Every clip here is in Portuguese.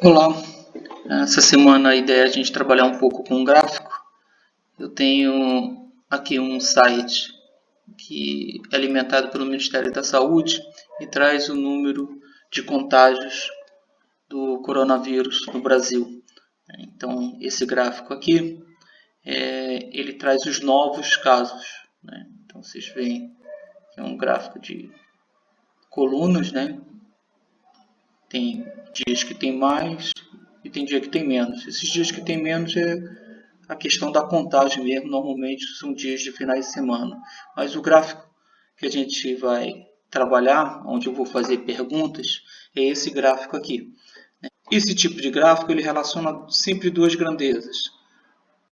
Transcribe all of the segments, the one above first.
Olá, essa semana a ideia é a gente trabalhar um pouco com gráfico. Eu tenho aqui um site que é alimentado pelo Ministério da Saúde e traz o número de contágios do coronavírus no Brasil. Então, esse gráfico aqui, ele traz os novos casos, né? Então, vocês veem que é um gráfico de colunas, né? Tem dias que tem mais e tem dia que tem menos. Esses dias que tem menos é a questão da contagem mesmo, normalmente são dias de finais de semana. Mas o gráfico que a gente vai trabalhar, onde eu vou fazer perguntas, é esse gráfico aqui. Esse tipo de gráfico ele relaciona sempre duas grandezas,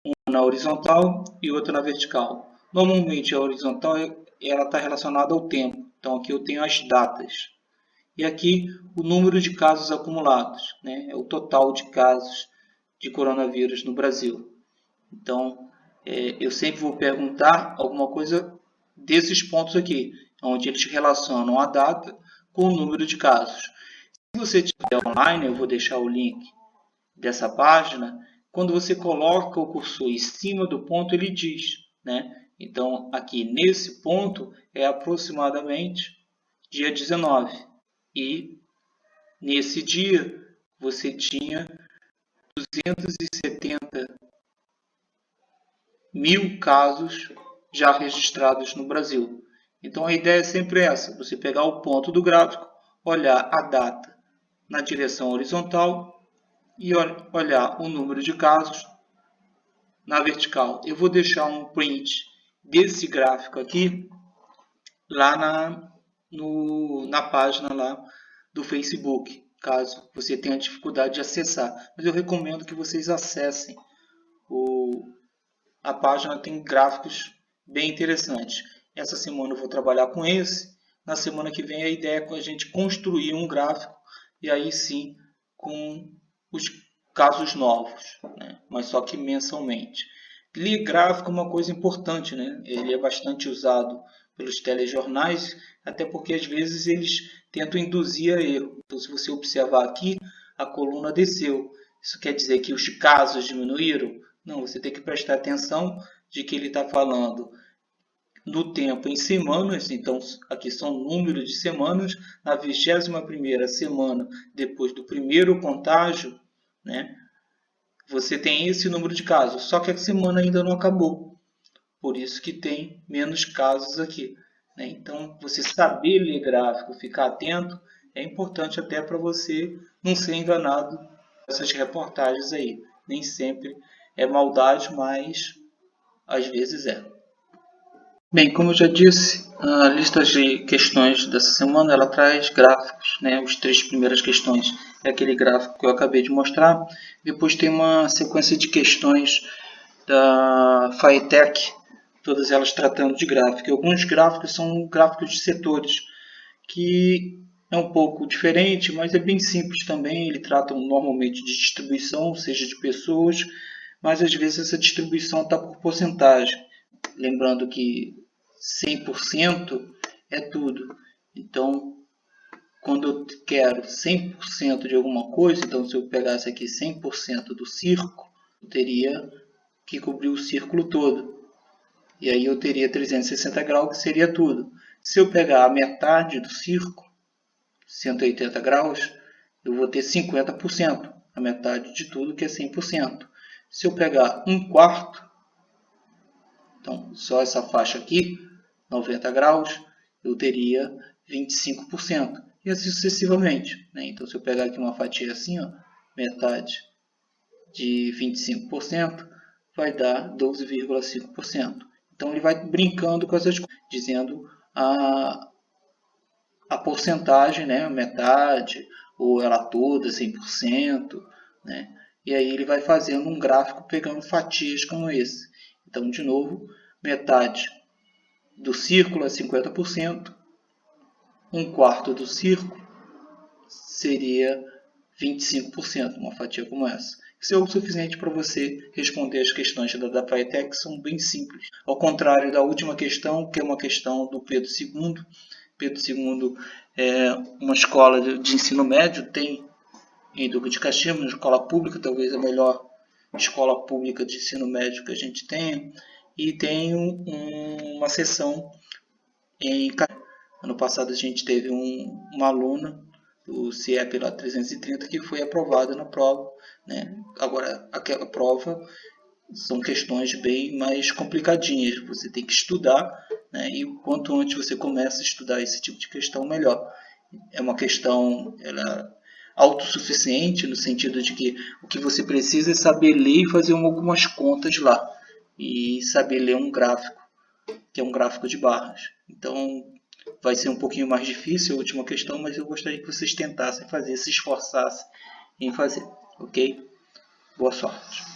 uma na horizontal e outra na vertical. Normalmente a horizontal ela está relacionada ao tempo, então aqui eu tenho as datas. E aqui o número de casos acumulados, né? É o total de casos de coronavírus no Brasil. Então, eu sempre vou perguntar alguma coisa desses pontos aqui, onde eles relacionam a data com o número de casos. Se você estiver online, eu vou deixar o link dessa página. Quando você coloca o cursor em cima do ponto, ele diz, né? Então, aqui nesse ponto é aproximadamente dia 19. E nesse dia você tinha 270 mil casos já registrados no Brasil. Então a ideia é sempre essa, você pegar o ponto do gráfico, olhar a data na direção horizontal e olhar o número de casos na vertical. Eu vou deixar um print desse gráfico aqui lá na página lá do Facebook, caso você tenha dificuldade de acessar. Mas eu recomendo que vocês acessem a página, tem gráficos bem interessantes. Essa semana eu vou trabalhar com esse. Na semana que vem a ideia é a gente construir um gráfico e aí sim com os casos novos, né? Mas só que mensalmente. Ler gráfico é uma coisa importante, né? Ele é bastante usado pelos telejornais, até porque às vezes eles tentam induzir a erro. Então, se você observar aqui, a coluna desceu. Isso quer dizer que os casos diminuíram? Não, você tem que prestar atenção de que ele está falando no tempo em semanas, então aqui são números de semanas, na 21ª semana depois do primeiro contágio, né, você tem esse número de casos, só que a semana ainda não acabou, por isso que tem menos casos aqui, né? Então, você saber ler gráfico, ficar atento, é importante até para você não ser enganado com essas reportagens aí. Nem sempre é maldade, mas às vezes é. Bem, como eu já disse, a lista de questões dessa semana ela traz gráficos, né? As três primeiras questões é aquele gráfico que eu acabei de mostrar. Depois tem uma sequência de questões da FAETEC, todas elas tratando de gráfico. E alguns gráficos são gráficos de setores, que é um pouco diferente, mas é bem simples também. Ele trata normalmente de distribuição, seja de pessoas, mas às vezes essa distribuição está por porcentagem. Lembrando que 100% é tudo. Então, quando eu quero 100% de alguma coisa, então se eu pegasse aqui 100% do círculo, eu teria que cobrir o círculo todo. E aí eu teria 360 graus, que seria tudo. Se eu pegar a metade do círculo, 180 graus, eu vou ter 50%, a metade de tudo que é 100%. Se eu pegar um quarto, então só essa faixa aqui, 90 graus, eu teria 25%. E assim sucessivamente, né? Então se eu pegar aqui uma fatia assim, ó, metade de 25%, vai dar 12,5%. Então ele vai brincando com essas coisas, dizendo a porcentagem, né, metade, ou ela toda, 100%, né? E aí ele vai fazendo um gráfico pegando fatias como esse. Então, de novo, metade do círculo é 50%, um quarto do círculo seria 25%, uma fatia como essa. Isso é o suficiente para você responder as questões da FAETEC, que são bem simples. Ao contrário da última questão, que é uma questão do Pedro II. Pedro II é uma escola de ensino médio, tem em Duque de Caxias, na escola pública, talvez a melhor escola pública de ensino médio que a gente tem, e tem uma sessão em ano passado a gente teve uma aluna do CIEP lá 330 que foi aprovada na prova, né? Agora aquela prova são questões bem mais complicadinhas, você tem que estudar, né? E o quanto antes você começa a estudar esse tipo de questão, melhor. É uma questão autossuficiente, no sentido de que o que você precisa é saber ler e fazer algumas contas lá, e saber ler um gráfico, que é um gráfico de barras. Então, vai ser um pouquinho mais difícil a última questão, mas eu gostaria que vocês tentassem fazer, se esforçassem em fazer, ok? Boa sorte!